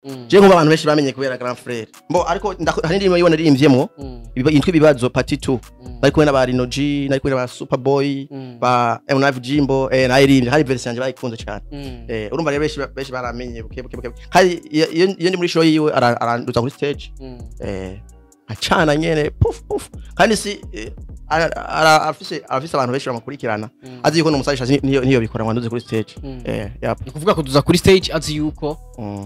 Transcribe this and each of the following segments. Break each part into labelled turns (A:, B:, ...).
A: je nkuba abantu benshi bamenye kubera Grand Frère mbo ariko hari ndimo yibona rimvyemo yitwa ibibazo part 2 bari kumwe n'abari no G nari kumwe n'aba Superboy ba M9 Jimbo na Irene hari version yanje bayikunze cyane urumva rero benshi baramenye buke hari iyo ndi muri show yiwe aranduza kuri stage acana nyene puf kandi si afise abantu benshi bamukurikirana azi yuko n'umusayisha niyo bikora ngo nduze kuri stage
B: kuvuga ko duza kuri stage azi yuko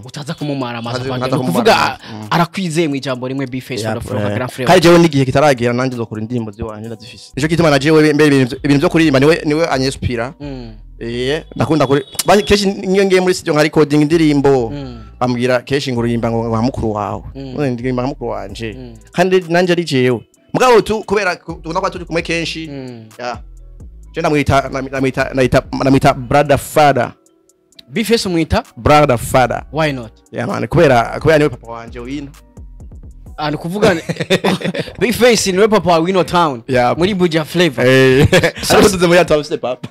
B: utaza kumumara amaza kuvuga arakwizeye mu ijambo rimwe Bface of Grand Frère
A: kandi jewe n'igihe kitaragera nanje nzokora indirimbo ziwanje ndazifise nico kituma na jewe mbere ibintu byo kuririmba niwe anyespira ndakunda kuri keshi niyo ngiye muri studio nka recording indirimbo bambwira keshi ngurimba ngo wa mukuru wawe ndirimba mukuru wanje kandi nanje ari jewe mugabo tu kubera tugomba kwa turi kumwe kenshi je namwita brother father
B: Bface umwita
A: brother father
B: why not
A: man kubera niwe papa wanje wino
B: ani kuvuga Bface niwe papa wino town muri Buja Flavor
A: arabuze muri atwa step up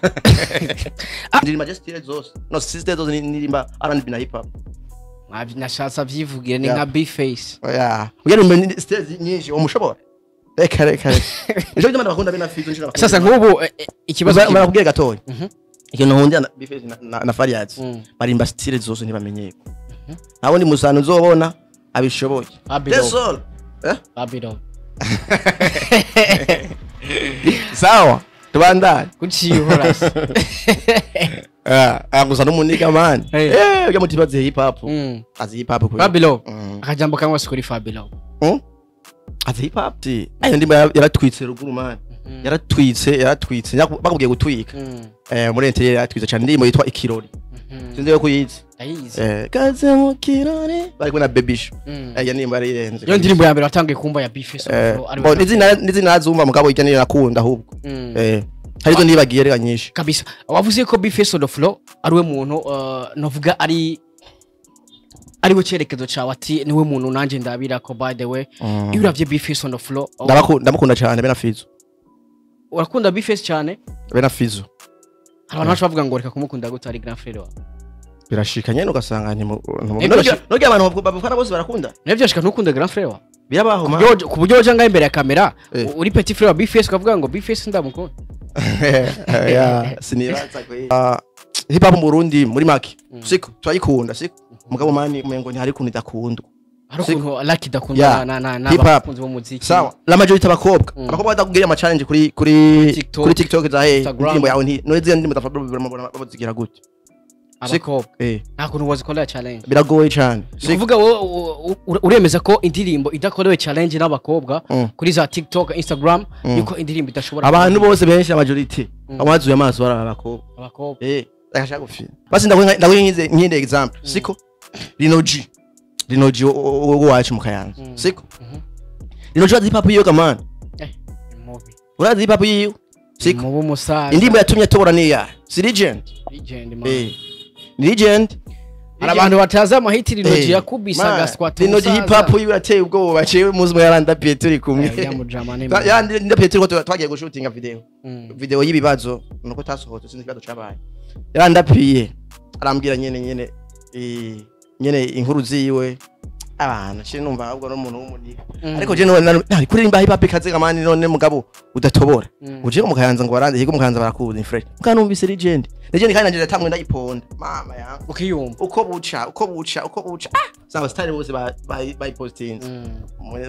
A: ndirimba just zose no sister zose ndirimba R&B na hip hop
B: nashatsa byivugire ni nka Bface
A: ugera mu stage nyinshi umushobora reka ejo ndimana bakunda bina fizo nshira
B: sasa nk'ubu ikibazo
A: barakubwiye gatoya ikintu nkundira na Bface na Fariat barimba style zose ntibamenyeko nabo ndi musano uzobona abishoboye that's all
B: Babylon
A: sawa tubandane
B: kuciyihorase
A: gusa n'umuniga man ujya mutibaze hip hop azi hip hop
B: Babylon akajambo kamwe sikuri Babylon
A: azi hip hop ayo ndimo yaratwitse ruguru man yaratwitse bakubwiye gutwika muri interior yaratwitse cyane ndimo yitwa Ikirori sinzi yo kuyizi kaze mu kirori bari kuna Baby Show aya ndimo arirenze
B: yo ndirimbo ya mbere watangiye kumva ya Bface
A: nizina azumva mugabo ijya ni nakunda ahubwo harizo nibagiye rega nyinshi
B: kabisa wavuze ko Bface on the floor ari we muntu novuga ari we cyerekezo cyawe ati niwe muntu nanje ndabira ko by the way iyo uravye Bface on the floor
A: ndamukunda cyane bena Fizo
B: urakunda Bface cyane
A: bena Fizo
B: abantu bacu bavuga ngo reka kumukunda gutari Grand Frère wa
A: birashika nyene ugasanga nti noge abantu babufana bose barakunda
B: nivyo shika ntukunda Grand Frère wa
A: birabaho ma
B: ku buryo waje ngaye imbere ya kamera uri Petit Frère wa Bface ukavuga ngo Bface ndamukunda
A: sinibaza ko hip hop mu Burundi muri make siko twayikunda siko mugabo mani umengo ni hari kuntu idakundwa
B: hari kuntu lucky dakunda na abakunzi bo muziki
A: sawa la majority abakobwa badakugiriye ama challenge kuri TikTok za indirimbo yawe nti no izi ndimo bazigira gute
B: siko nta kuntu wazikorera challenge
A: biragoye cyane
B: kuvuga uremeza ko indirimbo idakorewe challenge n'abakobwa kuri za TikTok Instagram yuko indirimbo idashobora
A: abantu bose benshi amajority amazuye amaso bara abakobwa akashaka gufina basi ndakwengize nkinde example siko Rinoji wacu mukayanza siko Rinoji azi papa yiyo kamana urazi hip hop yiyo siko
B: mubu musaza
A: indimbo yatumye atobora niya si legend legend
B: abantu bataza amahiti Rinoji yakubisa gaswata
A: Rinoji hip hop yiyo ateye ubwo bacewe muzi mu yaranda Pietri kumwe yandi Pietri ko twagiye gushutinga video y'ibibazo nuko tasohotse sinzi kibazo cabaye yaranda piye arambwira nyene inkuru ziwe abantu cyo numva ahubwo no muntu w'umuniga ariko je nari kuririmba hip hop kaze kamani none mugabo udatobora uje mukayanza ngo baranze higo mukayanza barakuza fresh mukanumvise legend kandi nanje tamwe ndayiponda mama yangu
B: ukiyumva
A: uko buca sawa style bose by posting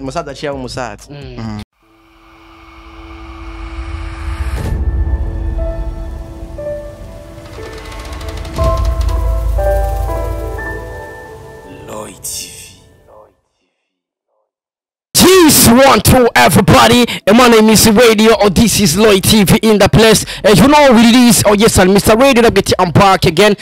A: musaza ciya umusaza
B: Peace, 1, 2, everybody. And my name is Radio. Oh, this is Loy TV in the place. You know what it is. Oh, yes, and Mr. Radio. I'm back again.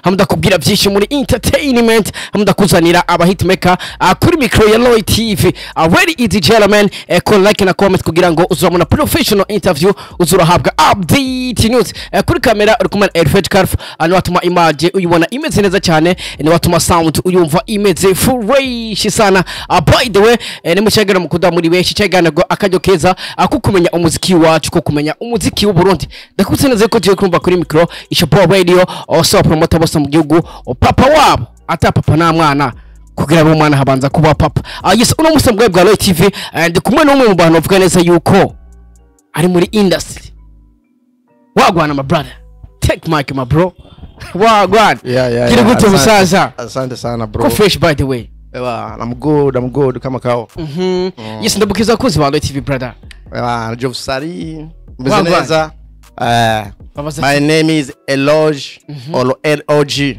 B: Hamda kubwira byinshi muri entertainment. Hamda kuzanira aba hitmaker. Kuri micro ya Loy TV. Ready easy gentlemen. Call like na comment kugira ngo uzamuna professional interview. Uzurahabwa update news. Kuri kamera uri kumana Airfed Carf. Ni watuma image uyibona imeze neza cyane. Ni watuma sound uyumva imeze fresh sana. By the way, ni mucyagera mukuda muri benshi cyaganago akajyo keza akukumenya umuziki wacu ko kumenya umuziki w'u Burundi. Ndakutse neza ko tuye kumva kuri micro Ishapo Radio also promoter bose mu gihugu papa wabo ata papa na mwana kugira ngo umwana habanza kuba papa. Yes, uno musambwe bwa Loy TV and kumwe n'umwe mu bantu bavuga neza yuko ari muri industry. Wagwana my brother. Take mic my bro. Wagwana. Kiri gute musaza?
A: Asante sana bro.
B: Ko fresh by the way.
A: Ewa, I'm good kama kao.
B: Yes, ndabukiza kuzi ba Loy TV brother.
A: Ewa, Job Sari. Mbizeneza. My name is Eloge or LOG.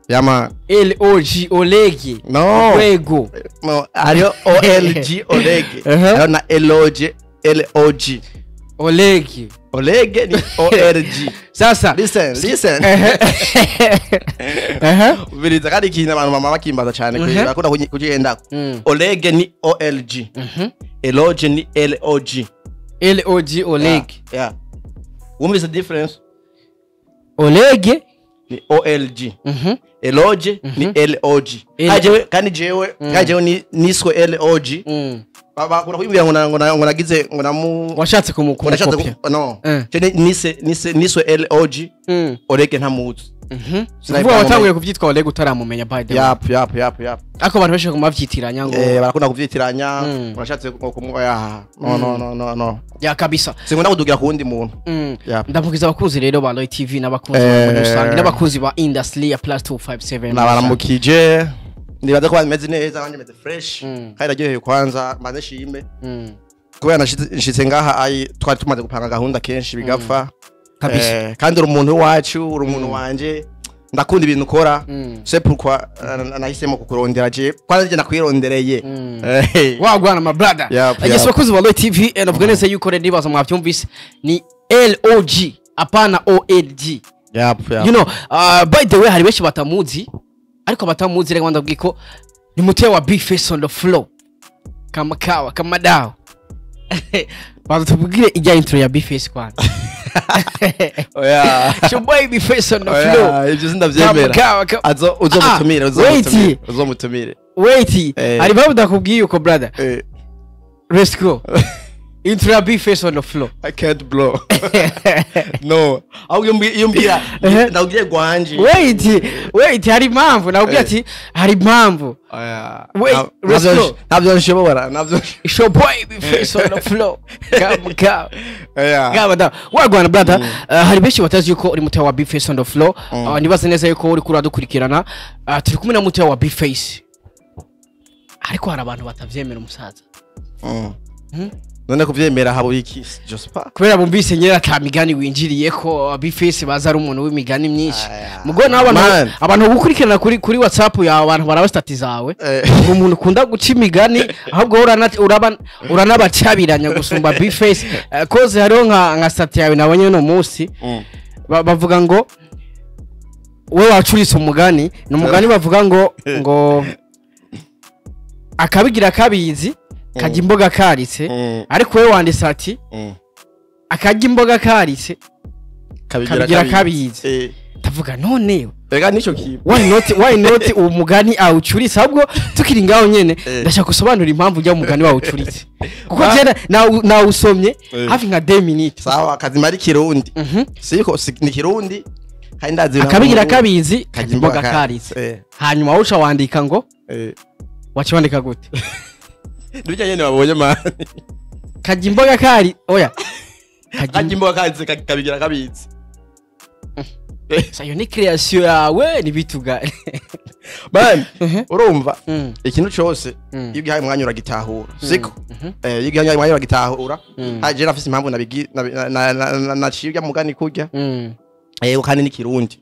A: Yama
B: LOG Olegi.
A: No.
B: Wego.
A: No, ario OLG Olegi. Ario na LOG LOG.
B: Olegi.
A: Olegi ni OLG.
B: Sasa
A: listen. Biriza kandi kintu abantu mama bakimbaza cyane bakunda kugenda. Olegi ni OLG. LOG ni LOG.
B: LOG Olegi.
A: Yeah. What is the difference?
B: Olegi
A: ni OLG. Eloge ni LOG. Kandi jewe niswe LOG. Baba kuna kuyimbira ngo nagize ngo namu
B: washatse kumukura kopya.
A: No. Cyane niswe LOG. Olege ntamuzi.
B: Vuba watanguye kuvyitwa Olege utaramumenya by the way.
A: Yap.
B: Ako abantu bashaka kumavyitiranya ngo
A: barakunda kuvyitiranya. Urashatse kumuya. No.
B: Ya kabisa.
A: Singunda kudugira kundi muntu.
B: Ndavugiza abakuzi rero ba Loy TV n'abakuzi ba Rusange n'abakuzi ba industry ya +257.
A: Nabaramukije. Nibaza ko bameze neza kandi bameze fresh. Kandi ragiheye kwanza mbanze shime. Kubera nashitse ngaha ai twari tumaze gupanga gahunda kenshi bigapfa. Kabisa. Kandi uri umuntu wacu, uri umuntu wanje. Ndakunda ibintu ukora. C'est pourquoi nahisemo kukurondera je. Kwanza je nakwirondereye.
B: Wagwana my brother. Yes, bakuzi ba Loy TV and of Ganes yuko redi baza mwavyumvise ni LOG apana OLG. You know, by the way hari beshi batamuzi ariko batamuzi reka ndabwiye ko ni muteye wa Big Face on the floor. Kama kawa kama dawa. Baza tubwire ijya intro ya Big Face kwanza. Your boy Big Face on the floor.
A: Ibyo sindavyemera. Uzomutumire.
B: Wait. Ari babu ndakubwiye uko brother. Let's go. Intro ya Big Face on the floor.
A: I can't blow. No. Au yumbira ndaugiye gwanje.
B: Wait, hari impamvu nakubwiye ati hari impamvu. Wait, let's go.
A: Navyo nshobora, navyo.
B: Your boy Big Face on the floor. Come.
A: Yeah.
B: Wagwana brother, hari beshi batazi yuko uri muteye wa Big Face on the floor. Nibaze neza yuko uri kuradukurikirana. Turi kumwe na muteye wa Big Face. Ariko hari abantu batavyemera umusaza.
A: None kuvyemera habo iki Jospa
B: kubera bumvise nyera atamigani winjiriye ko Big Face baza ari umuntu w'imigani myinshi mugo abantu gukurikirana kuri WhatsApp yawe abantu barabastati zawe umuntu ukunda guca imigani ahubwo uranabacabiranya gusumba Big Face koze hariho nka stati yawe nabonye no munsi bavuga ngo we wacuritse umugani n'umugani bavuga ngo akabigira kabizi kajya imboga karitse ariko we wanditse ati akajya imboga karitse kabigira kabizi tavuga none
A: rega nico kibo
B: why not umugani awucuritse ahubwo tukiri ngaho nyene ndashaka gusobanura impamvu ujya umugani wawucuritse kuko jena na usomye hafi nka 2 minutes
A: sawa kazima ari kirundi siko ni kirundi kandi ndazi
B: akabigira kabizi kajya imboga karitse hanyuma usha wandika ngo wacha wandika gute
A: Ndujya nyene babonye mani.
B: Kajimboga kari oya.
A: Kajimboga kari kabigira kabizi.
B: Sayo ni creation yawe ni bituga.
A: Man, urumva ikintu cyose iyo gihaye mwanya uragitahura. Siko. Iyo gihaye mwanya uragitahura. Haje nafise impamvu nacibya mugani kurya. Kandi ni kirundi.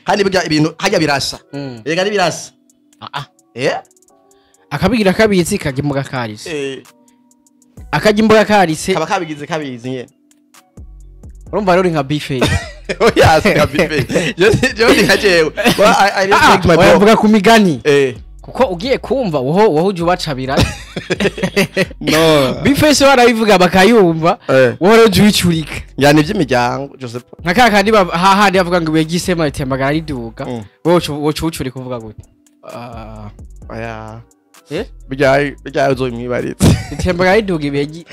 A: Kandi bijya ibintu hajya birasa. Ega ni birasa. Akabigira kabizi kajimboga karise. Akajimboga karise kaba kabigize kabizi nyene.
B: Urumva rero nka Big Face.
A: Oya nka Big Face. Jo ni hajewe. I respect my bro.
B: Wavuga ku migani. Kuko ugiye kumva woho uje ubacabira. No. Big Face warabivuga bakayumva. Woho uje wicurika.
A: Yani by'imiryango Joseph.
B: Naka kandi hahandi bavuga ngo begisema itembagara riduga. Woho ucuri kuvuga gute?
A: Oya. Bijya uzomwibaritse.
B: Itembagara riduga ibegi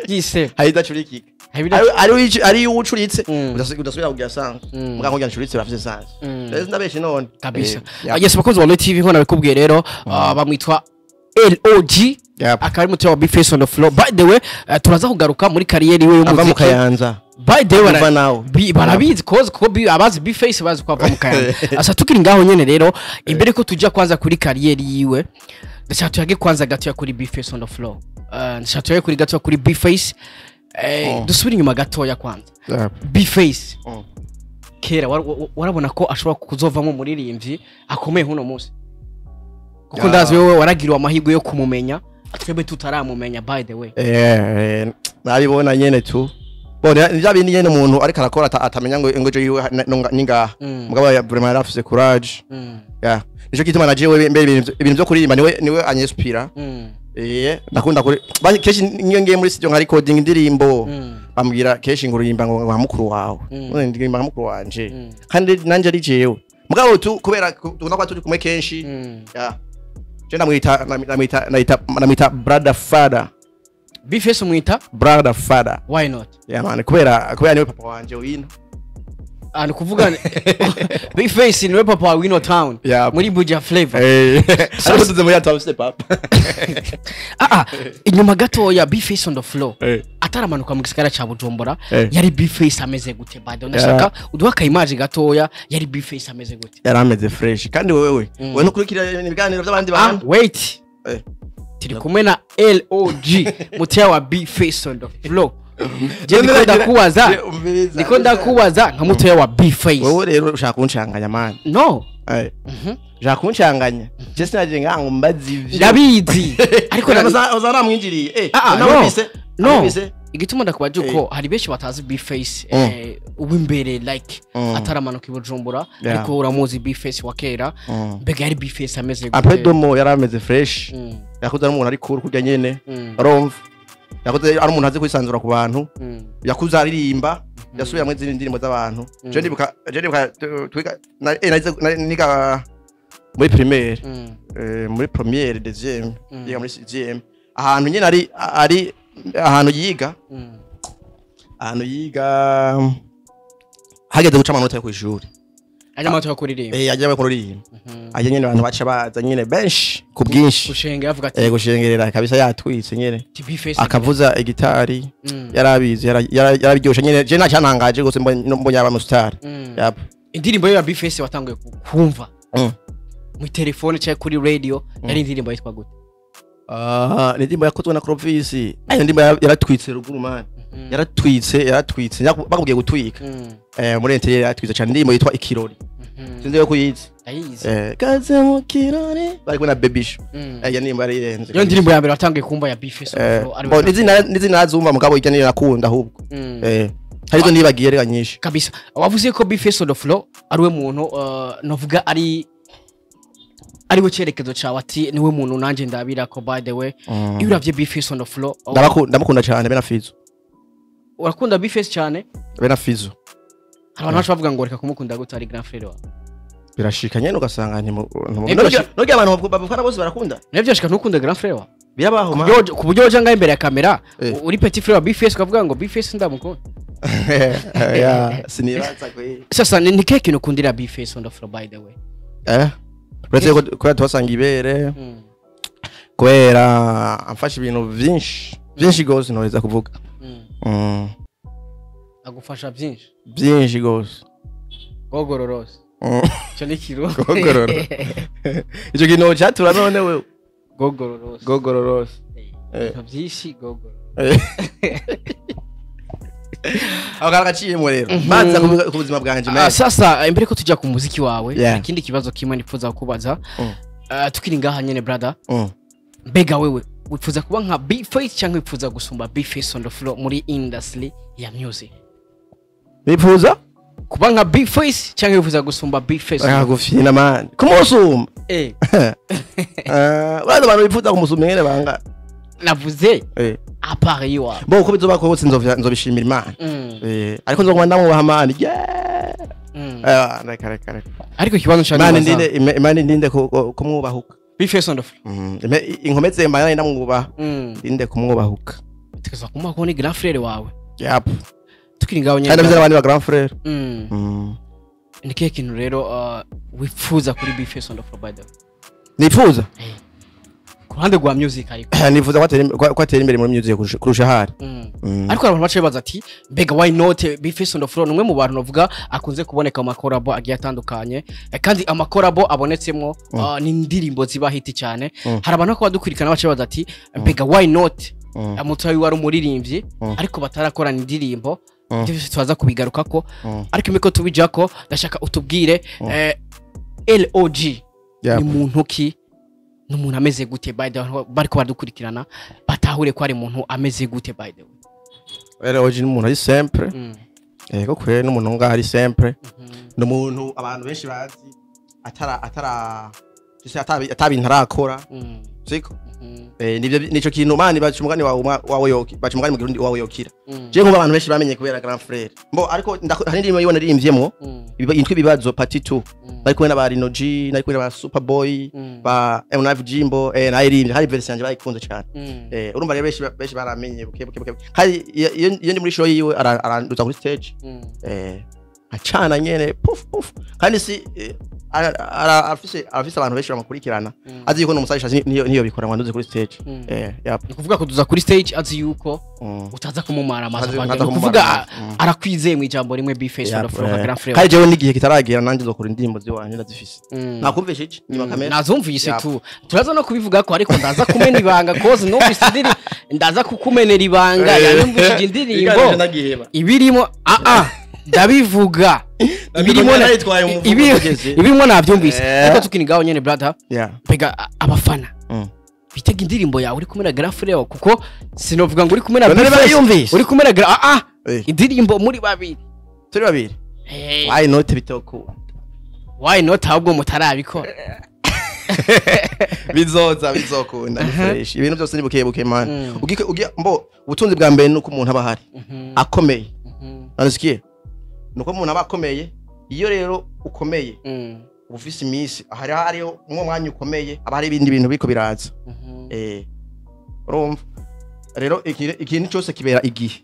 B: gise.
A: Haida curikika. ari ucuritse udasubira kugira sanzwe muga ngo ncuritse bafite sanzwe rero ndabeshe none
B: kabisa yes bakoze wa TV nkona bikubwiye rero bamwitwa LOG akari mutwe wa B-Face on the floor by the way turaza kugaruka muri kariyeri we
A: ava mu Kayanza
B: by the way barabizi koze ko abazi B-Face bazi ko ava mu Kayanza asa tukiri ngaho nyene rero imbere ko tujya kwanza kuri kariyeri yiwe ndashaka tuyage kwanza gato ya kuri B-Face on the floor ndashaka tuyage kuri gato ya kuri B-Face dusubira inyuma gato ya kwanza B-Face kera warabona ko ashobora kuzovamo muririmbyi akomeye huno munsi kuko ndazi wewe waragiriwe amahirwe yo kumumenya twebwe tutaramumenya by the way
A: nabibona nyene tu bona nja bindi nyene umuntu ariko arakora atamenya ngo ingoje yiwe ninga mugabo ya vraiment yarafise courage nico kituma naje wewe mbere ibintu byo kuririmba niwe anyespira ndakunda kuri keshi ngiye muri studio nka recording indirimbo bambwira keshi ngurimba ngo wa mukuru wawe ndirimba mukuru wanje kandi nanje ari jewe mugabo tu kubera tugomba turi kumwe kenshi je namwita brother father
B: B-Face umwita
A: brother father
B: why not
A: man kubera niwe papa wanje wino
B: ani kuvuga B-Face niwe papa wa Wino Town muri Buja Flavor
A: ariko tuze muri atwa step up
B: inyuma gato ya B-Face on the floor ataramanuka mu gisagara ca Bujumbura yari B-Face ameze gute bado nashaka uduha ka image gatoya yari B-Face ameze gute
A: yari ameze fresh kandi wewe no kurikira ibiganiro by'abandi bantu
B: wait tiri kumwe na LOG mutia wa B-Face on the floor niko ndakubaza nka mutoya wa B-Face
A: wowe rero ushaka kunshanganya man
B: no
A: ushaka kunshanganya just naje ngango mbazi ivyo
B: ndabizi ariko
A: uzaramwinjiriye
B: no igituma ndakubaje uko hari beshi batazi B-Face uwimbere like ataramanuka ibujumbura ariko uramuzi B-Face wa kera mbega yari B-Face ameze gute
A: apedomo yari ameze fresh yakuze ari umuntu ari cool kurya nyene arumva yakoze ari umuntu azi kwisanzura ku bantu yakuze aririmba yasubiye mu izindi ndirimbo z'abantu je ndibuka twiga niga muri première deuxième yiga muri sixième ahantu nyene ari ahantu yiga hageze guca amanota yo kw'ishuri
B: ajya amato kuririmba
A: ajya kuririmba ajya nyene abantu baca baza nyene benshi ku bwinshi
B: gushenge yavuga ati
A: gushengerera kabisa yatwitse nyene akavuza igitari yarabizi yarabyosha nyene je nacantangaje gose mbonye aba mustar yap
B: indirimbo ya B-Face watanguye kumva mu telefone cyangwa kuri radio yari indirimbo yitwa gute
A: indirimbo yakozwe na Clovis indirimbo yaratwitse ruguru man yaratwitse bakubwiye gutwika muri interior yaratwitse cyane indirimbo yitwa Ikirori sinzi yo kuyizi kaze mu kirori bari kuna Babysho ya ndirimbo yari yenze
B: yo ndirimbo ya mbere watanguye kumva ya B-Face
A: nizi nazumva mugabo ijya nakunda ahubwo harizo nibagiye rega nyinshi
B: kabisa wavuze ko B-Face on the floor ari we muntu novuga ari we cyerekezo cyawe ati niwe muntu nanje ndabira ko by the way iyo uravye B-Face on the floor
A: ndamukunda cyane bena Fizo
B: urakunda B-Face cyane
A: bena Fizo
B: hari abantu bavuga ngo reka kumukunda gutari grand frère wawe
A: birashika nyene ugasanga noge abantu babufana bose barakunda
B: navyo shika ntukunda grand frère wawe
A: birabaho
B: ku buryo woja nga imbere ya kamera uri petit frère wa B-Face ukavuga ngo B-Face ndamukunda
A: sinibaza kwe
B: sasa ni keke kintu kundira B-Face on the floor by the way
A: uretse ko twasanga ibere kubera amfasha ibintu byinshi gose noweza kuvuga
B: agufasha
A: byinshi gose
B: gogororose cyo ni kiro
A: gogororo icyo kintu cyatura none wewe
B: gogororose byinshi gogoro
A: agaraciye rero banza ku buzima bwanje
B: sasa imbere ko tujya ku muziki wawe ikindi kibazo kimwe nifuza kubaza tukiri ngaha nyene brother mbega wewe wifuza kuba nka B-Face cyangwa wifuza gusumba B-Face on the floor muri industry ya music
A: wifuza
B: kuba nka B-Face cyangwa wifuza gusumba B-Face
A: gufina man kumusumba wala abantu bifuza kumusumba ngene banga
B: navuze apari wa
A: bo ko bizoba ko nzobishimira Imana ariko nzogwa ndamubaha man kare
B: ariko kibanzo cyane
A: Imana ndinde kumwubahuka
B: B-Face on the floor
A: inkomeze Imana ndamwubaha ndinde kumwubahuka
B: tikeza kuma ko ni grand frère wawe
A: yap
B: tukiri ngaho nyene
A: kandi bizana abandi ba grand frère
B: nikihe kintu rero wifuza kuri Bface on the floor by the way
A: nifuza
B: ku ruhande rwa music ariko
A: nifuza ko atera imbere muri music kurusha hari
B: ariko abantu bace baza ati mbega why not Bface on the floor numwe mu bantu novuga akunze kuboneka mu makorabo agiye atandukanye kandi amakorabo abonetsemo ni indirimbo ziba hiti cyane hari abantu ko badukurikana bace baza ati mbega why not amutayi wari umuririmbyi ariko batarakorana indirimbo ndivyo twaza kubigaruka ko ariko imiko tubijako ndashaka utubwire LOG ni muntu ki n'umuntu ameze gute by the way bariko badukurikirana batahure ko ari muntu ameze gute by the way
A: LOG ni umuntu ari simple yego kwe n'umuntu ngaho ari simple n'umuntu abantu benshi bazi atabintu arakora siko nibyo nico kintu mani bacumugani wawe yoki bacumugani mu girundi wawe yokira je nko abantu benshi bamenye kubera grand frère mbo ariko hari ndimo yibona rimvyemo yitwa ibibazo party 2 bari kumwe n'aba Rino G nari kumwe n'aba Superboy ba M9 Jimbo nayirimbye hari version yanje bayikunze cyane urumva rero benshi baramenye buke kandi iyo ndi muri show yiwe aranduza kuri stage acana nyene puf kandi si afise abantu benshi bamukurikirana azi yuko n'umusagisha niyo bikora ngwanduze kuri stage
B: kuvuga ko duza kuri stage azi yuko utaza kumumara amazi kuvuga arakwizeye mu ijambo rimwe Bface on the floor grand frère
A: kandi jewe n'igihe kitaragira nanje zokora indirimbo ziwanje ndazifise nakumvishe iki niba kamera
B: nazumvise tu turaza no kubivuga ko ariko ndaza kumena ibanga koze no bisidiri ndaza kukumenera ibanga yanyumvije indirimbo ibirimo ndabivuga ibirimo navyumvise ariko tukinigaho nyene brother pega abafana bitega indirimbo yawe uri kumena grand frère kuko sinovuga ngo uri kumena Bface uri kumena indirimbo muri babiri
A: turi babiri why not bitoko
B: why not ahubwo mutarabikora
A: bizokunda fresh ibintu byose ni bukebuke man ugiye mbo ubutunzi bwa mbere nuko umuntu aba hari akomeye nasikiye nuko umuntu aba akomeye iyo rero ukomeye ufise imisi hariho umwe mwanya ukomeye aba hari ibindi bintu biko biraza urumva rero ikintu cyose kibera igihe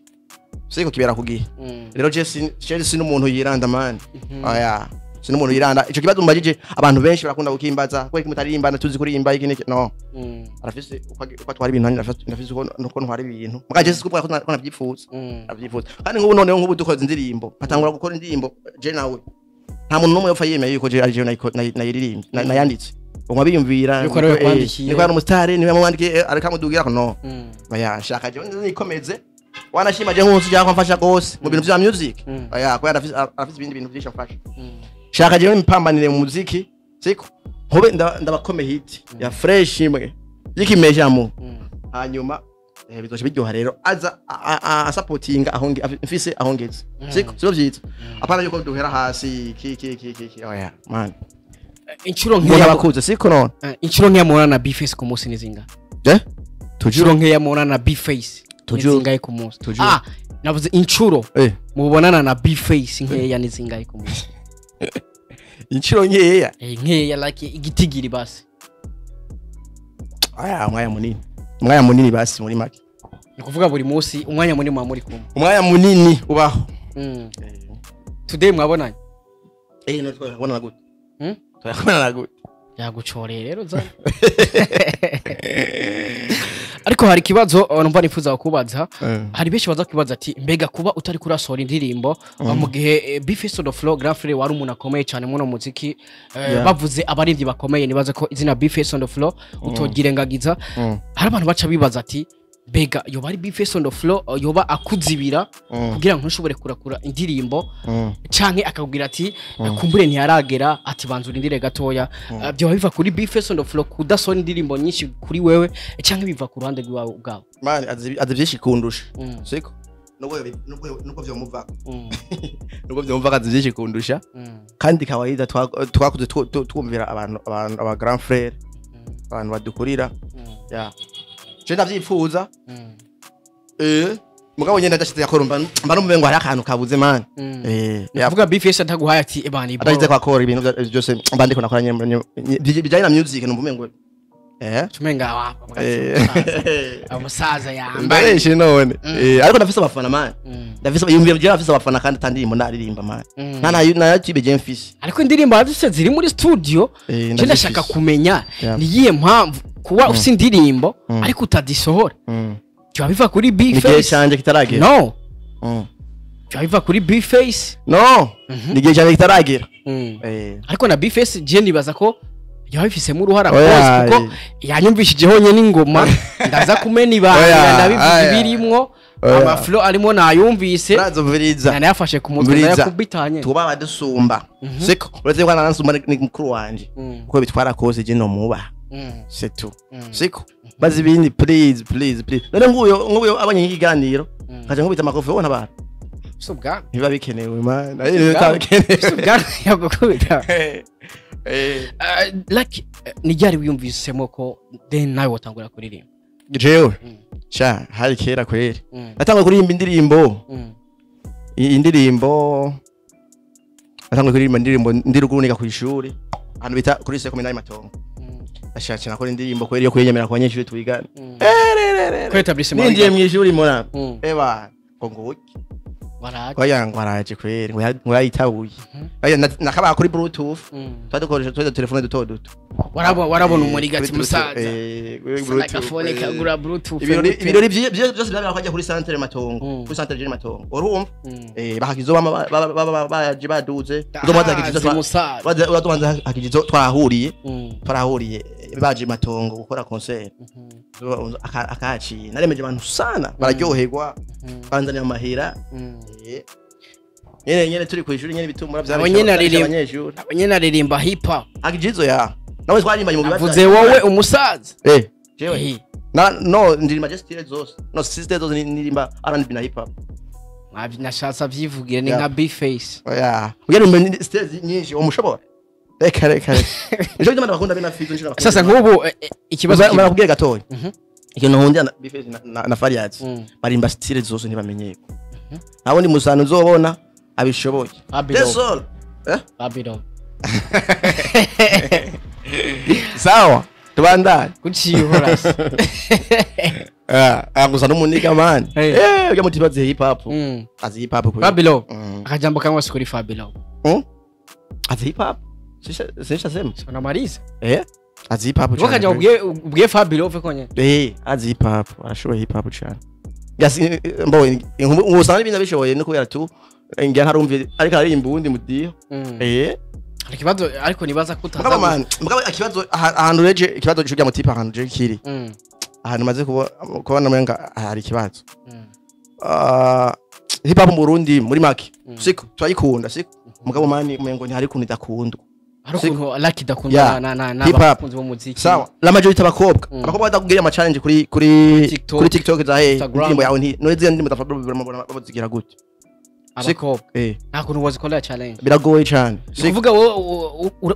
A: siko kibera kugihe rero Chelsea n'umuntu yiranda man aya sino umuntu yiranda ico kibazo mbajije abantu benshi barakunda gukimbaza ko mutaririmba tuzi kuririmba iki no arafise uko twari ibintu ndafise uko ntwari ibintu muga Chelsea kuko nabyifuza kandi nk'ubu noneho nk'ubu dukoze indirimbo atangura gukora indirimbo je nawe nta muntu numwe yopfa yemeye yuko je ari je nayiririmba nayanditse umwe biyumvira niko ari umustari niwe mwandike arikamudugira ko no baya shaka je nikomeze wanashima je nk'umuntu cyangwa mfasha gose mu bintu bya music baya ko arafise ibindi bintu byinshi mfasha shaka je mpambanire mu muziki siko hobe ndabakomeye hit ya fresh imwe yikimejamo hanyuma bizoje biryoha rero aza supportinga ahonge mfise ahongeze siko sio byitse apana yuko duhera hasi ki oya man
B: inchuro nkeya
A: bakuze siko none
B: inchuro nkeya mubona na Bface ku munsi nizinga
A: tujuro
B: nkeya mubona na Bface nizingaye ku munsi navuze inchuro mubonana na Bface nkeya nizingaye ku munsi
A: inchuro nkeya
B: nkeya like igitigiri basi
A: aya umwanya munini basi muri make
B: nikuvuga buri munsi umwanya munini muri kumwe
A: umwanya munini ubaho
B: today mwabonanye
A: no twabona gute twabona gute
B: yagucoreye rero za ariko hari kibazo numva nifuza kubaza hari benshi baza kwibaza ati mbega kuba utari kurasora indirimbo mu gihe Bface on the floor grand frère wari umuntu akomeye cyane mu muziki bavuze abarivyi bakomeye nibaza ko izina Bface on the floor utogirengagiza hari abantu baca bibaza ati mbega yoba ari Bface on the floor yoba akuzibira kugira ngo ntushobore kurakura indirimbo canke akakubwira ati kumbure ntiyaragera ati banzura indire gatoya byo biva kuri Bface on the floor kudasona indirimbo nyinshi kuri wewe canke biva ku ruhande rwawe ubwawe
A: man azivyinshi kundusha siko nuko vyomuva nuko vyomva azivyinshi kundusha kandi kawaida twakuze twumvira abantu aba grand frère abantu badukurira je ndavyifuza mugabo nyenda ndashitse yakorumba mba numve ngo hari akantu kabuze man
B: yavuga Bface ataguhaye ati ebani
A: adahize kwa kora ibintu byose mba ndiko nakora bijanye na music numva ngo
B: Cumenga wapa umusaza yambaye
A: mbareshe none ariko ndafise abafana man ndafise yumviye byo ndafise abafana kandi tandirimbo naririmba man na tibe je mfise
B: ariko indirimbo aduse ziri muri studio je ndashaka kumenya ni yihe mpamvu kuba ufise indirimbo ariko utadisohora cyo biva kuri B-Face
A: nigihe cyanje kitaragera
B: no cyo biva kuri B-Face
A: no nigihe cyanje kitaragera
B: ariko na B-Face je nibaza ko yabifisemo uruhara rwose kuko yanyumvishije honye n'ingoma ndaza kumena ibanga ndabivuga birimwo amaflo arimo nayumvise
A: nazoviriza
B: nayafashe ku mutwe yakubitanye
A: tuba badusumba siko uretse kwa nansumba ni mukuru wanje kuko bitwara kose je no muba c'est tout siko bazi ibindi please none nguyo abanye ikiganiro kaje nkubita amakofi ubona abantu
B: subwa
A: biba bikenewe man ayo tabikenewe
B: subwa yakukubita like nijari wiyumvisemo ko then nawe watangura kuririmba
A: jewe cha hari kera kweri natangura kuririmba indirimbo natangura kuririmba indirimbo ndirugurunika ku ishuri ahantu bita kuri seminari Matongo ashaka nakora indirimbo kweri yo kwenyemera ku banyeshuri twigana
B: kwetablissement
A: ninjiye mu ishuri mora eba kongo waraje kweri ngo yayitabuye nakaba kuri bluetooth twadukoresha telefone duto
B: warabona umurigati musaza telefone kagura bluetooth
A: ibirori byose byabera kwajya kuri centre Matongo kuri centre Matongo urumva bakagizo baje baduze uzomaza hakigizo twahuriye baje Matongo gukora concert akaci naremeje abantu sana bararyoherwa banzaniye amahera nyene turi ku ishuri nyene bitumura
B: abanyene aririmba hip hop
A: akijizo ya nawe twarimbanye mu bibazo
B: vuze wowe umusaza
A: jewe no ndirimba just style zose no sister zose nirimba R&B na hip hop
B: nashatse avyivugire ni nka B-Face
A: ugere style nyinshi umushobora reka ejo byo bakunda bina fizo nshira
B: sasa nk'ubu ikibazo
A: barakubwiye gatoya ikintu nkundira B-Face na Fariat barimba style zose ntibamenyeko naho ndi musano uzobona abishoboye desol
B: Babylon
A: sawa tubandane
B: kuciyihorase
A: gusa n'umuniga man ujya mutibaze hip hop azi hip hop
B: Babylon akajambo kamwe kuri Babylon
A: azi hip hop sisha sema
B: na Marisa
A: azi hip hop
B: cyane ubwiye Babylon uve konye
A: azi hip hop arashoboye hip hop cyane gasi mbo ngusana ibintu bishoboye no kubera tu ngira ntarumve ariko aririmba ubundi mudiyo
B: ikibazo ariko nibaza kutaza
A: mugabo ikibazo ahantu reje ikibazo cyujya mutipa ahantu je kiri ahantu maze kubona mwenga hari ikibazo hip hop mu Burundi muri make siko twayikunda siko mugabo mani umengo ntihari kuntu idakundwa
B: ariko lucky dakunda na
A: abakunzi bo muziki sawa la majority abakobwa badakugiriye ama challenge kuri TikTok za indirimbo yawe nti noze ndimo bazigira gute
B: siko nako nuwazi kola challenge
A: biragoye cyane
B: kuvuga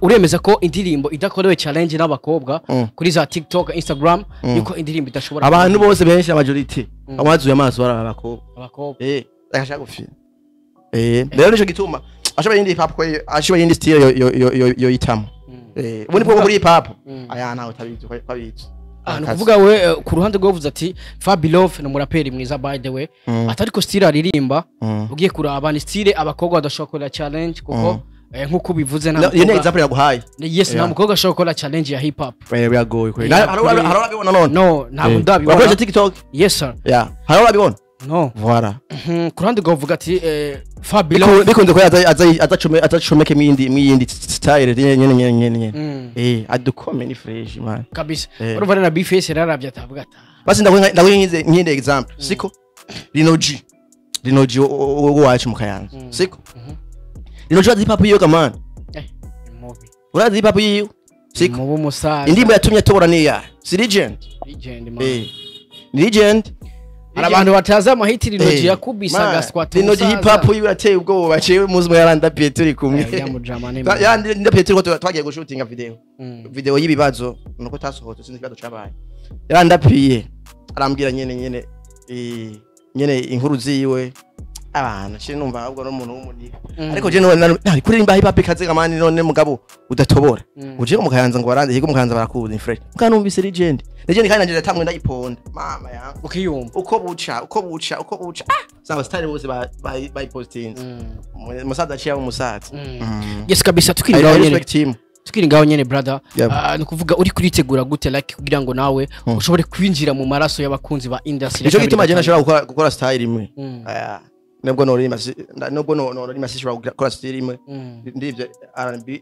B: uremeza ko indirimbo idakorewe challenge n'abakobwa kuri za TikTok Instagram yuko indirimbo idashobora
A: abantu bose benshi majority amazuye amaso bara abakobwa akashaka gufina rero nico gituma ashobora yindi hip hop ashobora yindi style yo itamo ubundi bwo muri hip hop aya ntawe tabizi kwabizi
B: kuvuga we ku ruhande rwo vuze ati Babylon no muraperi mwiza by the way atariko style aririmba ugiye kuraba ni style abakobwa badashobora challenge kuko nkuko bivuze
A: na yene example yaguhaye
B: yes nta mukobwa ashobora challenge ya hip hop
A: biragoye kweli harabibona none
B: no ntabwo ndabibona
A: wakoze TikTok
B: yes sir
A: harabibona
B: no
A: voilà
B: ku ruhande rwo vuga ati Babylon
A: bikunze ko atacomeke mwiyindi style nyene adukome ni fresh man
B: kabisa urumva na B-Face raravya atavuga ata
A: basi ndaguhinze nkinde example siko Rinoji wacu mukayanza siko Rinoji azi papu yiyo man urazi hip hop yiyo siko
B: mubu musaza
A: indimbo yatumye atobora niya si legend
B: man
A: legend
B: abantu bataza amahiti Rinoji yakubisa gaswata
A: Rinoji hip hop yirateye ubwoba cewe muzi yaranda Pietro kumwe yaranda Pietro twagiye gushutinga video y'ibibazo nuko tasohotse sinzi kibazo cabaye yaranda piye arambwira nyene inkuru ziwe abana cyo numva ahubwo no umuntu w'umuniga ariko je none kuririmba hip hop ikaze kamani none mugabo udatobora uje mu Kayanza ngo barande higo mu Kayanza barakuza fresh mukanumvise legend kandi nanje tamwe ndayiponda mama ya
B: ukiyumva
A: uko buca saba style bose by posting musaza ciya umusaza
B: yes kabisa tukiri ngaho nyene brother no kuvuga uri kuritegura gute like kugira ngo nawe ushobore kwinjira mu maraso y'abakunzi ba industry
A: ico gituma je nashobora gukora style imwe nubwo norima sishobora gukora style imwe ndivyo R&B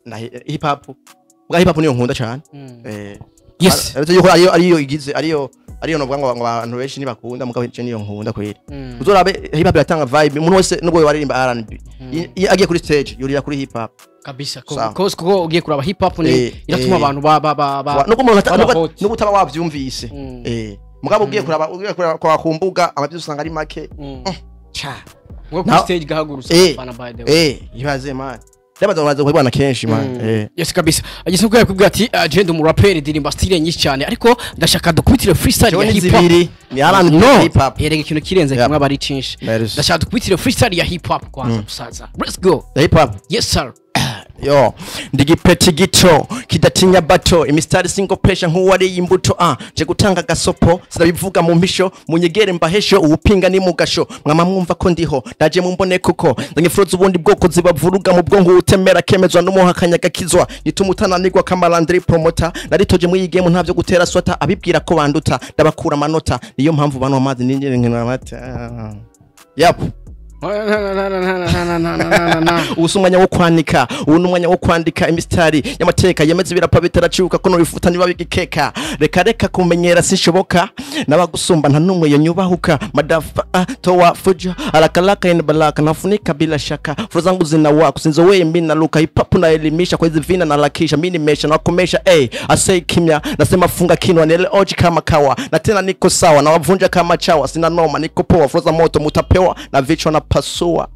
A: na hip hop niyo nkunda cyane
B: yes
A: ariyo igize ariyo novuga ngo abantu benshi nibakunda mugabo niyo nkunda kweri uzorabe hip hop iratanga vibe umuntu wese nubwo waririmba R&B agiye kuri stage yurira kuri hip hop
B: kabisa kuko ugiye kuraba hip hop ni iratuma abantu
A: nuko utaba wavyumvise mugabo ugiye kuraba kwa kumbuga amabyo usanga ari make
B: ngo kuri stage gahagurutse bana by the way
A: ibaze man Ndabaza kubana kenshi man
B: yes kabisa agise ko yakubwira ati agenda mu rapper ndirimba style nyinshi cyane ariko ndashaka dukubitire freestyle ya hip hop
A: ni R&B hip hop
B: yerega ikintu kirenze kimwe abari cinshi ndashaka dukubitire freestyle ya hip hop kwanza musaza let's go
A: hip hop
B: yes sir
A: yo ndigipeti gito kidatinya bato imistari single pressure nkuwari imbuto je gutanga gasopo sinabivuga mu mpisho munyegere mbahesho ubupinga ni mugasho mwama mwumva ko ndiho ndaje mumbone kuko ndanyefroza ubundi bwoko zibavuruga mu bwongo utemera kemezwa n'umuhakanya gakizwa nitumutananirwa kamalandri promoter naritoje muyige mu ntavyo gutera swata abibwira ko banduta ndabakura amanota niyo mpamvu bano amazi ninjye nkena mata yap usumanya wo kwanika unumanya wo kwandika imistari y'amateka yemeze birapa bitaraciuka ko no bifuta niba bigikeka reka kumenyera sinshoboka nabagusumba nta numwe yo nyubahuka madafa towa fuja alakalaka in balaka nafunika bila shaka furozangu zina wako sinzo wewe mimi naluka hip hop na elimisha kwa hizi vina na lakisha mimi nimesha na komesha asay kimya nasema funga kinwa nile oji kama kawa na tena niko sawa na wavunja kama chawa sina noma niko poa froza moto mutapewa na vichwa na pasua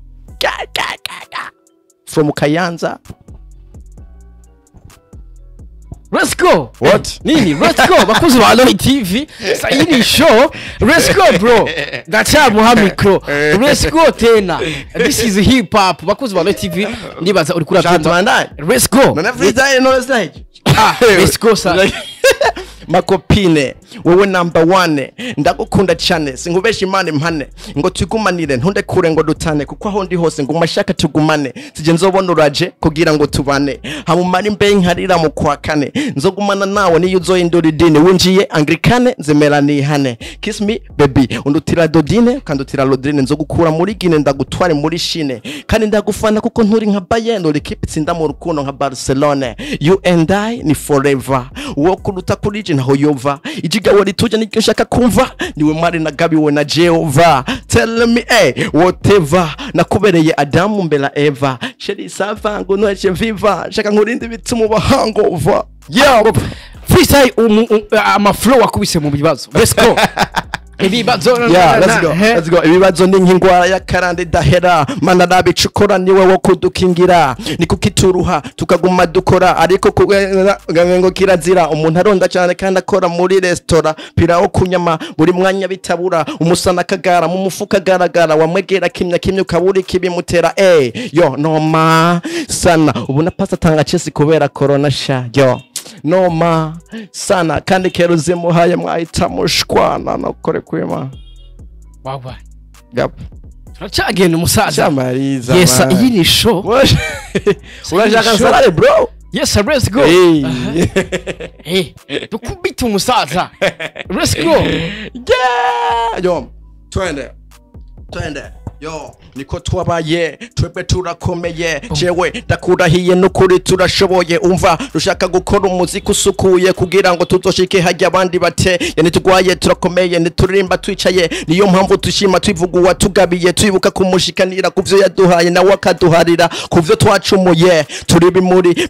A: from Kayanza.
B: Let's go.
A: What?
B: Nini? Let's go. Bakuzi wa Aloe TV. Sayini show. Let's go bro. Gacha muhamikro. Let's go tena. This is hip hop. Bakuzi wa Aloe TV. Nibaza uri kura
A: byumva.
B: Let's go.
A: None freestyle no stage.
B: Let's go sir.
A: Makopine wewe number 1 ndagukunda cyane sinkubesha imana impane ngo tugumanire ntunde kure ngo dutane kuko aho ndi hose ngo mashaka tugumane sije nzobona uraje kugira ngo tubane hamumara imbe nkarira mu kwa kane nzogumana nawe niyo uzohindura idini winjiye anglikane nzemera nihane kiss me baby undutira dodine kandutira lodrine nzogukura muri gine ndagutware muri shine kandi ndagufana kuko nturi nka Bayern uri kipitsinda mu rukundo nka Barcelona you and I ni forever wo kuruta kuri naho yova ijiga wari tuje nicyo nshaka kumva niwe mari na Gabi we na Jehova tell me whatever nakubereye Adamu mbela Eva sheri sava ngo noche viva shaka nkurinde bituma bahangova
B: yo freestyle ama flow akubise mu bibazo let's go
A: let's go ibibazo ni nk'ingwara ya karande dahera mana nabicukora niwe wo kudukingira nikukituruha tukaguma dukora ariko ngo kirazira umuntu aronda cyane kandi akora muri restaurant piraho kunyama buri mwanya bitabura umusana kagara mu mufuka garagara wamwegera kimya ukaburi kibimutera yo noma sana ubuna pasta tanga chesi kubera corona sha yo noma sana kandi keruze muhaye mwahita mushwana nakore kwema
B: baba
A: gap
B: turacagenda umusaza
A: cyamariza
B: yes iyi ni show
A: urashaka salary bro
B: yes let's go dukubita umusaza let's go
A: yo twende yo niko twabaye twebe turakomeye jewe ndakurahiye n'ukuri turashoboye umva rushaka gukora umuziki usukuye kugira ngo tuzoshike hajya abandi bate yani tugwaye turakomeye niturimba twicaye niyo mpamvu tushima twivuguwa tugabiye twibuka kumushikanira kuvyo yaduhaye nawe akaduharira kuvyo twacumuye turi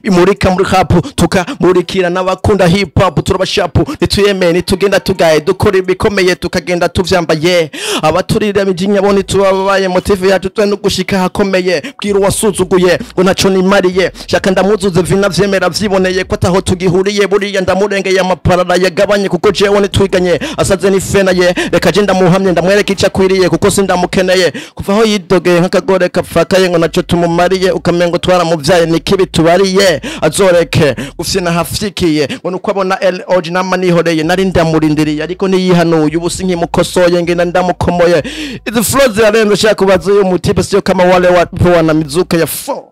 A: bimurika muri rap tukamurikira n'abakunda hip hop turabashapu nituyeme nitugenda tugaye dukora ibikomeye tukagenda tuvyambaye abaturira mijinya boni tubabaye yabaye motive yacu twe no gushika hakomeye bwira wasuzuguye ngo naco nimariye shaka ndamuzuze vina vyemera vyiboneye ko ataho tugihuriye buriya ndamurengeye amaparara yagabanye kuko jewe nitwiganye asaze nifena ye reka je ndamuhamye ndamwereka ica kwiriye kuko sindamukeneye kuva aho yidogeye nk'akagore kapfakaye ngo naco tumumariye ukamengo twaramuvyaye nikibi tubariye azoreke gufyina hafyikiye ngo nuko abona LOG nama nihoreye nari ndamurindiriye ariko niyihanuye ubusi nkimukosoye ngenda ndamukomoye izi flows zirarembe shaka kubaza uyu mutipe sio kama wale watu wana mizuka ya 4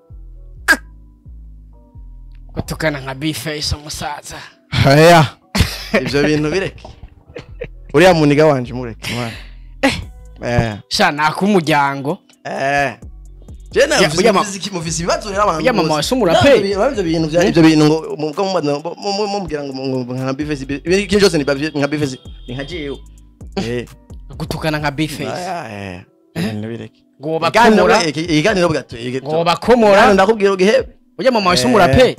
B: kutukana nka Bface umusaza
A: haya ivyo bintu bireke uriya muniga wanje mureke mwana
B: sha nakumuryango
A: jena mufisi ibibazo rero abantu
B: ya mama wasumurape
A: ivyo bintu vya ivyo bintu ngo mubwira ngo nka Bface ikintu cyose ni nka Bface ni nka jewe
B: gutukana nka Bface
A: bireke
B: ngo bakomora
A: iganiro bwato
B: ngo bakomora
A: ndakubwira ugihebe
B: ujya mama wasumurape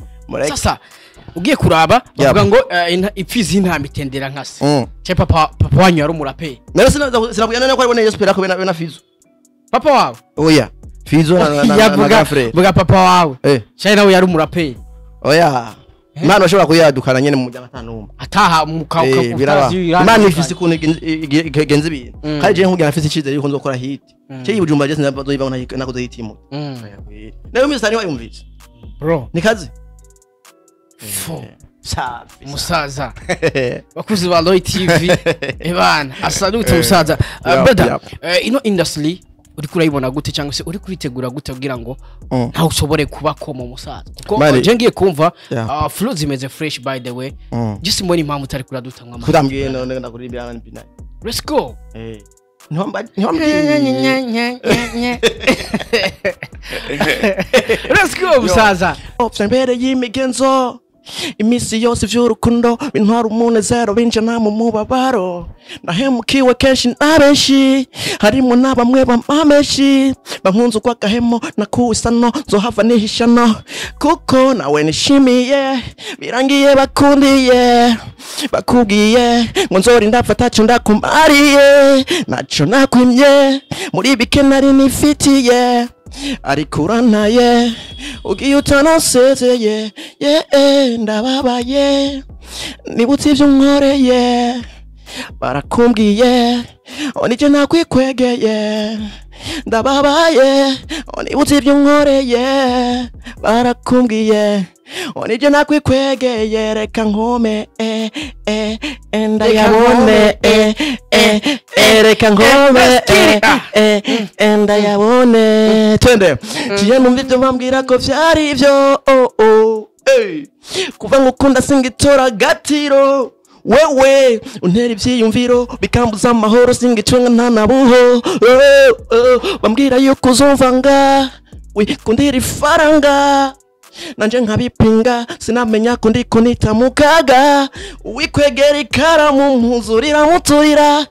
B: sasa ugiye kuraba bavuga ngo ipfizi y'intama itendera nkase cye papa wanyu yari umurape
A: nero sinabwira none ko ari boneye spera ko bena Fizo
B: papa wawe
A: oya Fizo
B: na frère vuga papa wawe cye nawe yari umurape
A: oya Imana ashobora kuyadukana nyene mu gatanu
B: ataha mukauka
A: utazi Imana ifise kuntu igenze ibintu kandi je nkubwira afise icizere yuko nzokora hit cye yibujumba je sinabazo nakoze hit mu nayo misani wayumvise
B: bro
A: ni kazi
B: safi musaza bakuzi ba Loy TV ebana asalute musaza brother ino industry uri kurayibona gute cyangwa se uri kuritegura gute kugira ngo nta ushobore kuba komo musaza kuko je ngiye kumva flow zimeze fresh by the way just mbona impamvu utari kuraduta nka
A: kudambwiye none ndakurimbira npina
B: let's go let's go musaza
A: mbere y'imigenzo imisi yose vy'urukundo bintwara umunezero binjana mu mubabaro nahemukiwe kenshi nabenshi harimo nabamwe bamameshi bankunze uko agahemo nakuwisano nzohava nihishano kuko nawe nishimiye birangiye bakundiye bakubwiye ngo nzorinda mfataco ndakumariye naco nakwimye muri bike nari nifitiye ariko urantaye ugiye utanasezeye ndababaye nibutse ivyo unkoreye barakumbwiye nije nakwikwegeye ndababaye nibutse ivyo unkoreye barakumbwiye nije nakwikwegeye reka nkome ndayabone reka nkome ndayabone twende kiye numva ivyo bambwira ko vyari ivyo kuva ngukunda singitora gatiro wewe untera ivyiyumviro bikambuza amahoro singicunga ntanabuho bambwira yuko uzumvanga wikundira ifaranga nanje nkabipinga sinamenya ko ndiko nita mukaga wikwegera ikaramu mpuzurira muturira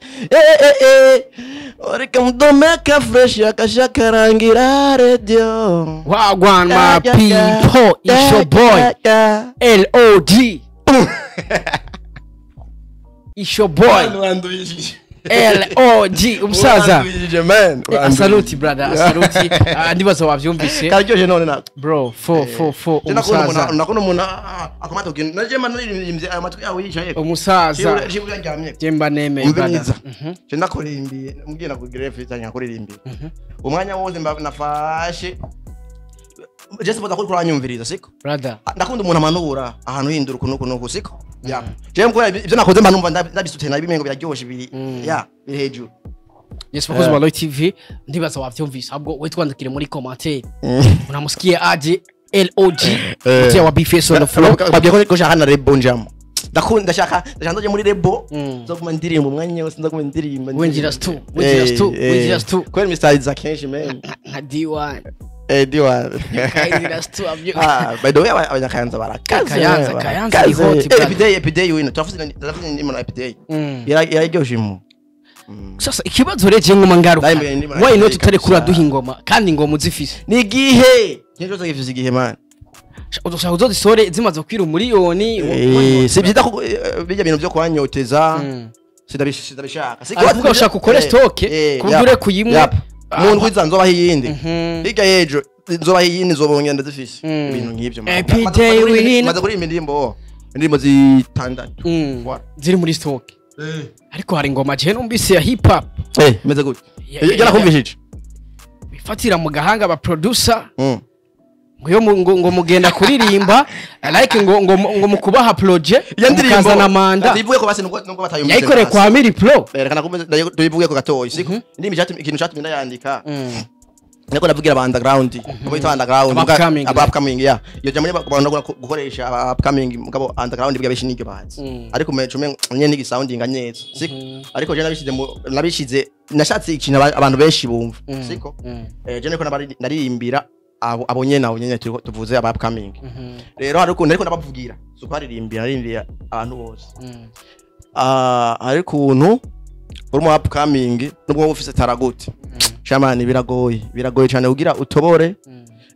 A: oreka mudomeka fresh akashakarangira radio
B: wagwan my people it's your boy LOG it's your boy LOG umusaza asaluti brother asaluti ndibaza wavyumvise
A: karyoje none na
B: bro 4 umusaza
A: nakona umuntu akomata ukintu naje manirimbye aya matwi yawe yicaye
B: umusaza jemba neme brother
A: je ndakorimbiye mbwira ku greffe cyanya kuririmbiye umwanya wose nafashe je sipoza ko kuranyumviriza siko
B: brother
A: ndakunda umuntu amanura ahantu hindura kunuko siko ya je mko ivyo nakoze mba numva ndabisutse na bimengo biraryoshe biri ya biri hejuru
B: yes bakoze ba Loy TV ndibaza wavyumvise ahubwo witwandikire muri commentaire unamusikie aje LOG mutiya wa Bface on the floor
A: babye ko shaka na rebo njamo ndakunda shaka ndoje muri rebo zokuma ndirimbo umwanya wose ndakuma ndirimbo
B: wenjira stu
A: kweli Mr. za kenshi man
B: nka D1
A: D1
B: kaidira stu abyo
A: by the way abanyakayanza barakaze
B: kayanza ihoti
A: epiday wino twafuze ndimo na epiday yararyoshe mu
B: sasa ikibazo reje ngoma ngaruka why not tutari kura duha ingoma kandi ingoma uzifise
A: ni gihe nje zo gifise gihe man
B: uzoshaka uzodisore zimaze kwira umuriyoni
A: si byita bijya bintu byo kwanyoteza sidabishaka
B: siko ushaka ukore stock kubure kuyimwe
A: mu ndwiza nzoba hiyindi hirya yejo nzoba hiyindi nzobonye ndazifise ibintu nk'ibyo maze kuri indirimbo zitandatu
B: ziri muri stock ariko hari ngoma je numvise ya hip hop
A: meze gute yarakumvishije
B: bifatira mu gahanga aba producer ngo mugenda kuririmba like ngo mukubaha project mukazana manda
A: ndivuye ko basi nuko batayumvise
B: yayikore kwa Miri Pro
A: berekana ko ndivuye ko gatoyi siko ndimi ikintu cyatumye ndayandika nako navugira aba underground ngo bita underground aba upcoming ya iyo jamwe bakubona gukoresha aba upcoming mugabo underground bwa beshinike bazi ariko mecume nye nigi sounding anyeza siko ariko je nabishize nashatse ikintu abantu benshi bumva siko je niko naririmbira abonye nyene tuvuze aba upcoming rero hari ukuntu ariko nabavugira suko haririmbira abantu bose hari ukuntu uri mu upcoming nubwo ufise taraguti shamani biragoye cyane kugira utobore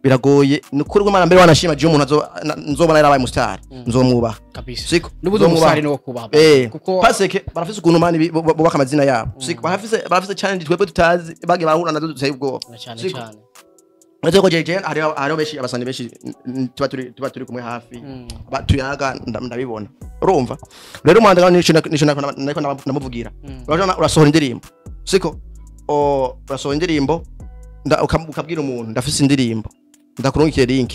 A: biragoye nukuri rw'Imana mbere wanashima je umuntu nzobona yarabaye mustar nzomwubaha
B: kabisa
A: siko
B: nubuzo musari no kubaha
A: kuko paseke barafise ukuntu mani bubaka amazina yabo siko barafise challenge twebwe tutazi bage bahura nazo dutsaye ubwo
B: siko
A: Natoko jeje ari beshi abasani beshi tuba turi kumwe hafi tuyaga ndabibona urumva rero umwanda nisho nako namuvugira urasohora indirimbo siko urasohora indirimbo ukabwira umuntu ndafise indirimbo ndakurungikiye link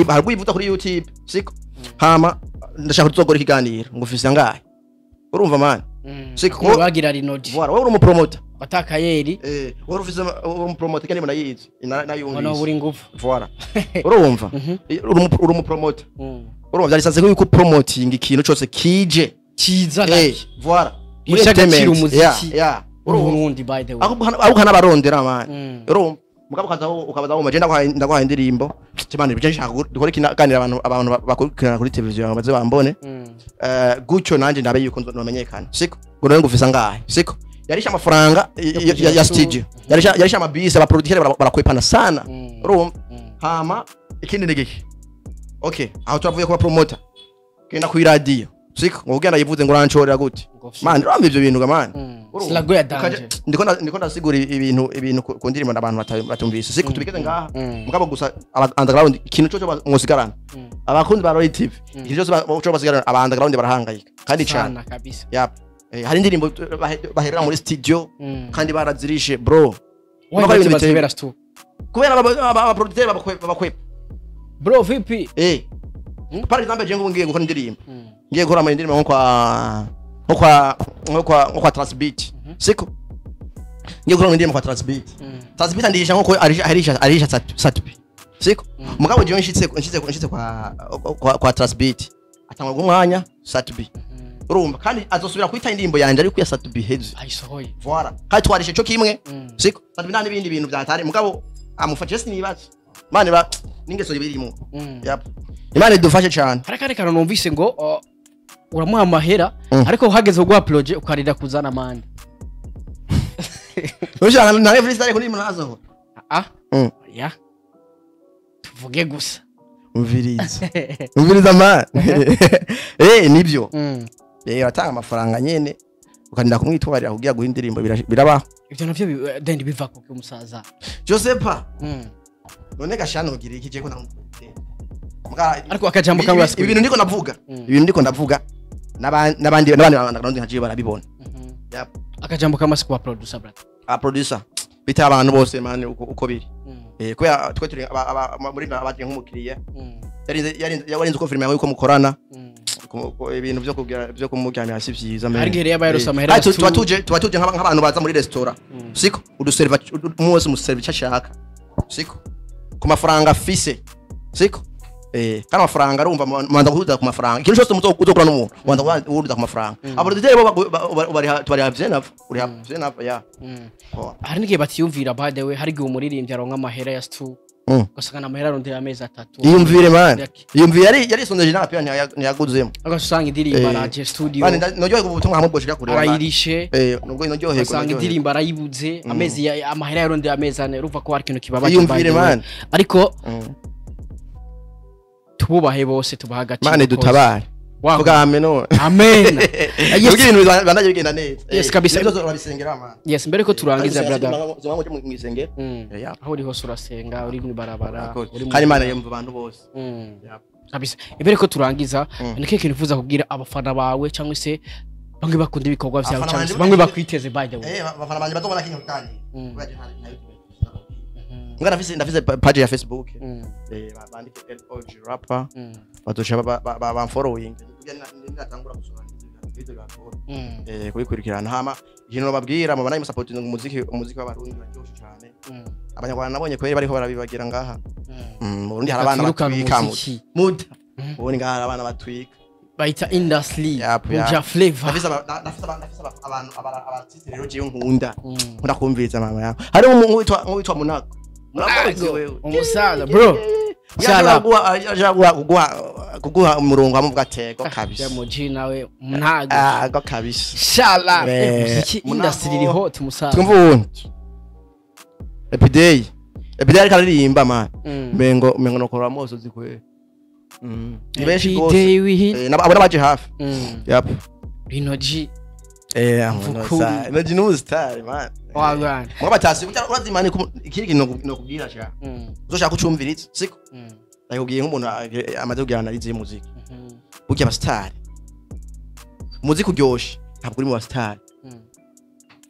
A: harwivuta kuri YouTube siko hama ndashaka tuzogora ikiganiro ngufise ngahe urumva man
B: siko bagira rinoji
A: voilà wowe uri umupromoter
B: batakayeri
A: wowe ufise umupromoter kandi munayizi nayumvise
B: ono uri ngufu
A: voilà urumva uri umupromoter urumva byarisanze ko yuko promoting ikintu cyose kije
B: kiza like
A: voilà
B: muri agaciro umuziki Burundi by the way
A: aho kana barondera man urumva mugabo ukabaza mu magenda ndagwaha indirimbo cyane bije nshaka dukora ikiganiro abantu bakurikirana kuri televiziyo baze bambone gucyo nanje ndabe yuko nzomenyekana siko ngo ngufisa ngahe siko yarisha amafaranga ya studio yarisha amabisi aba producer barakwepana sana urumva hama ikindi nigiki okay aho twavuye kuba promoter kenda ku radio siko ngo ugenda yivuze ngo ranchorera gute man rambe ibyo bintu gamana
B: Slago ya danje
A: ndiko ndasigura ibintu ku ndirimbo n'abantu batumvise siko tubikeze ngaha mugabo gusa underground ikintu cyo musigarana abakunzi ba Roy TV ikintu cyo basigarana aba underground barahangayika kandi cyane
B: kabisa
A: yap hari indirimbo baherera muri studio kandi barazirishe bro
B: waba ibintu bitebera stu
A: kubera aba producer babakwepa
B: bro vipi
A: par exemple je ngiye gukora indirimbo ngiye gukora ama indirimbo nko kwa Transbeat siko ngiye gukora indirimbo kwa Transbeat ndisha nko arisha satupi siko mugabo je nshitse kwa Transbeat atangwa umwanya satupi urumva kandi azosubira kwita indirimbo yanje ariko ya satupi hezi
B: ayisohoye
A: voilà kandi twarishe cyo kimwe siko satupi nandi bindi bintu byatari mugabo amufashe sinibaza mane ba ningeso birimo yap imana idufashe cyane
B: harakare kana numvise ngo uramuha amahera ariko uhageze gwa project ukarira kuzana amande
A: ushaka na freestyle kuri munazo
B: ya tuvuge gusa
A: umviriza man nibyo atanga amafaranga nyene ukanira kumwitwarira kugira guha indirimbo birabaho
B: ivyo navyo dendi biva ku musaza
A: Josepa none gashano ugire iki je ko
B: ariko akajambo kamwe
A: ibintu ndiko ndavuga nabandi nkaje barabibona
B: yap akajambo kamwe kwa producer brother
A: producer bita abantu bose man uko biri kuya twe turi muri abaje nk'umukiriya yarinze ko filime yuko mukorana ibintu byo kumujyana hasi byiza
B: man hari gere yabaye amahera
A: tuba tuje nk'abantu baza muri restaurant siko uduserva umwe umuserva cyashaka siko ku mafaranga fise siko kandi amafaranga arumva manda guhuza ku mafaranga ikintu cyose uzokora n'umuntu manda guhuza ku mafaranga abadeteri bari havyenava uri havyenava ya
B: hari n'igihe batiyumvira by the way hari gihe umuririmbyi aronka amahera ya stu ugasanga amahera arondera amezi 3
A: yumvire man yumvire yari sondeje n'apira ntiyaguzemo
B: agasanga indirimbo araje studio
A: bane nojye ubutumwa hamwe bwoshika kure
B: arayirishe
A: nubwo nojye
B: ugasanga indirimbo arayibuze amezi amahera yarondera amezi 4 ruva ko hari ikintu kibabaje
A: yumvire man
B: ariko tububahe bose tubaha agaciro
A: mane dutabare vuga amen no
B: amen
A: yes ibintu bandaje bigenda neza
B: yes kabisa
A: ibyo urabisengera man
B: yes mbere ko turangiza brother
A: zo mu isengero
B: aho uri hose urasenga uri mu barabara
A: uri kandi Imana yumva abantu bose
B: kabisa mbere ko turangiza nike kintu uvuza kubwira abafana bawe cyangwa se bamwe bakunda ibikorwa byawe cyangwa bamwe bakwiteze by the way
A: abafana banje bazobona kintu kandi ngana ndafise page ya Facebook bandike LOG rapper badusha ba following ndatangura gusura video gakora kubikurikirana hama ikintu bababwira mubana mu support umuziki w'abarundi baryoshe cyane abanyarwanda nabonye kweri bariko barabibagira ngaha mu Burundi hari abana batwika muda ubone ngaha abana batwika
B: baita industry uja flavor
A: ndafise abantu abatitse rero je nkunda kumviriza mama yawe hari umuntu witwa Munako
B: umusaza bro
A: kuguha umurongo amu bwatego kabisa
B: muji nawe mnago
A: kabisa
B: shala muziki industry iri hot musaza
A: twumvundi epiday karirimba man mengo nokora moso zikwe nibeshi gose nabona baje hafi yap
B: Rinoji
A: Imagine no star man.
B: Wagwana.
A: Mwabatasi urazimana ikiri kintu no kubwira cha. Uzoshaka kucumviritsa siko. Ndakubwiye nk'umuntu amaze kugira analize y'umuziki. Burya aba star. Umuziki uryoshe ntabwo uri mu star.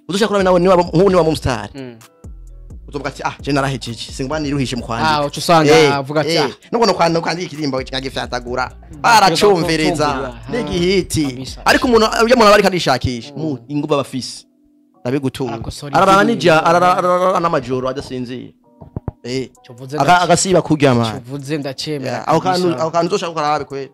A: Uzoshaka kuraba nawe niba mu star. Uzovuga ati je narahejeje singwa niruhishe mu kwandika.
B: Usanga avuga ati
A: nuko kwandika ikirimbo cyagifyatagura baracumviriza n'igihiti ariko umuntu ujya umuntu bari kadishakisha inguba bafise nabigutura arabanija n'amajoro adasinziye agasiba kuryama
B: cuvuze ndacemera
A: aho kantu uzoshaka ukarabe kweli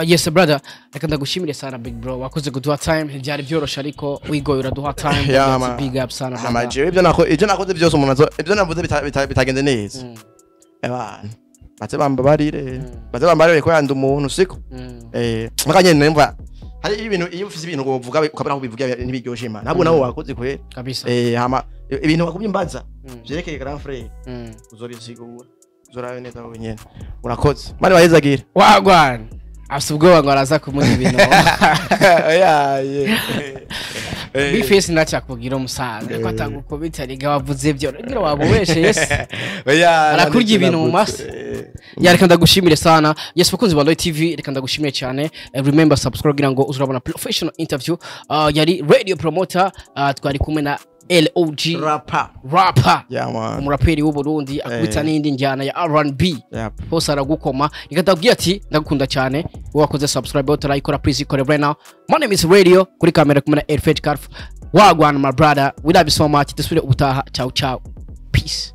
B: yes brother reka ndagushimire sana big bro wakoze kuduha time byari byorosha ariko wigoye uraduha time big up sana
A: amaje ibyo nakoze byose umuntu ibyo navuze bitagenze neza abantu baze bambarire ko yanda umuntu siko makanye nemva hari ibintu iyo ufise ibintu uvuga ukabura aho bivuga ntibiryoshe imana ntabwo nawe wakoze kwe
B: kabisa
A: hama ibintu bakubimbaza byerekeye grand frère uzobisigura uzorayo neza wenyene urakoze mari wahezagira
B: wagwana asubwo ngo araza kumuha ibintu Bifesi ndacakubwira umusaza ko atagukubita riga wavuze byo ngira wabubeshe yes arakurya ibintu mu maso yareka ndagushimire sana yes bakunzi ba Loy TV reka ndagushimire cyane remember subscribe kugira ngo uzurabona professional interview yari radio promoter twari kumwe na LOG rapper umuraperi w'u Burundi akubita n'indi njyana ya R&B hose aragukoma ikatabwiye ati ndagukunda cyane wakoze subscribe utarayikora please ikore right now my name is radio kuri kamera kumwe na Elfage Carf wagwana my brother we love you so much dusubire ubutaha ciao peace